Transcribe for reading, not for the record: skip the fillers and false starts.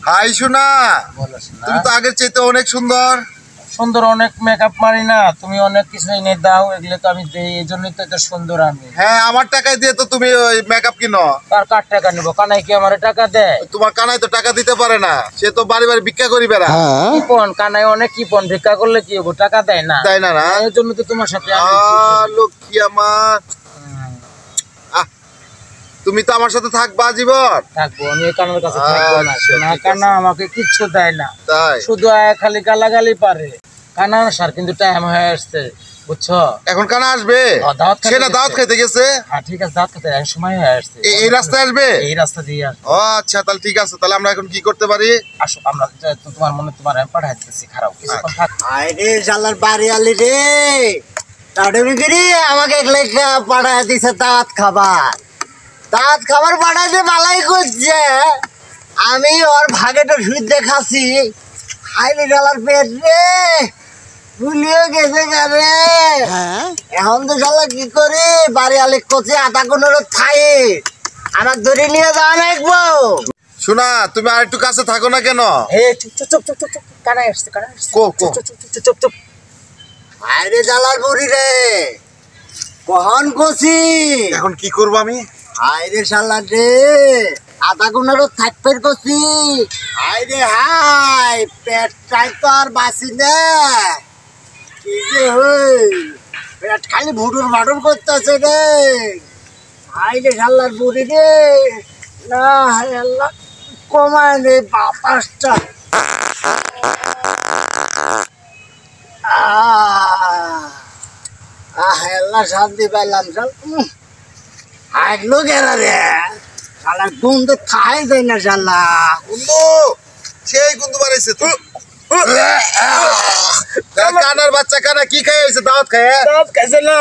High সোনা, তুমি তো আগের চাইতে অনেক সুন্দর। সুন্দর অনেক মেকআপ মারি না, তুমি অনেক কিছু এনে দাও, এগুলো তো আমি দেই, এই জন্যই তো এত সুন্দর আমি। হ্যাঁ, আমার টাকায় দিয়ে তো তুমি ওই মেকআপ কিনো। কার টাকা নিবো? কানাই কি আমার টাকা দেয়? তোমার কানাই তো টাকা দিতে পারে না, সে তো বাড়ি বাড়ি ভিক্ষা করি বেড়া। কিপন কানাই অনেক কিপন, ভিক্ষা করলে কি হবো? টাকা দেয় না। দেয় না না, এর জন্য তো তোমার সাথে লক্ষ্মী আমার। তুমি তো আমার সাথে থাকবা জীবন। থাকবো আমি, এই কানার কাছে থাকবো না। না কানা আমাকে কিচ্ছু দেয় না, তাই শুধু খালি গালাগালি পারে। কানা আসার কিন্তু টাইম হয়ে আসছে, বুঝছো? এখন কানা আসবে, সেটা দাওয়াত খাইতে গেছে। হ্যাঁ ঠিক আছে, দাওয়াত খেতে সময় হয়ে আসছে। এই রাস্তায় আসবে? এই রাস্তা দিয়ে আসবে। ও আচ্ছা, তাহলে ঠিক আছে। তাহলে আমরা এখন কি করতে পারি? আসো, আমরা তোমার মনে তোমার আমি পাঠাই দিতেছি, খারাপ কিছুক্ষণ থাক। আরে শালার বাড়ি আলি রে, টাডমিগিরি আমাকে লেখা পাঠায় দিছে দাওয়াত খাবার। দাওয়াত খাবার পাঠাইতে বালাই করছে, আমি ওর ভাগেটা শুইতে খাসি। হাইরে শালার পেট রে ভুলিয়ে গেছে রে। এখন তো শালা কি করি, বাড়ি আলি করছে আধা কোনোর থাই আমার ধরে নিয়ে যাওয়া লাগবো। শোনা, তুমি আর একটু কাছে থাকো না কেন? চুপ চুপ চুপ চুপ চুপ, কানাই আসছে, কানাই আসছে। কো কো চুপ চুপ চুপ চুপ চুপ। আরে জালার বুড়ি রে, কখন কষি এখন কি করবো আমি? আইরে শালা রে, আধা গুণারও থাকবেন কষি। আইরে হাই, পেটটাই তো আর বাঁচি না। কি যে হই, পেট খালি ভুটুর ভাটুর করতেছে রে। আইরে শালার বুড়ি রে, না আল্লাহ কমায় নে বাতাসটা। আল্লাহ শান্তি পাইলাম। হাগলো গেলা রে, শালা গন্ধ খাই যায় না শালা। কুন্দু, সেই কুন্দু বাড়াইছে তো। কানার বাচ্চা কানা কি খাই হয়েছে? দাওয়াত খায়? দাওয়াত খাইছে না।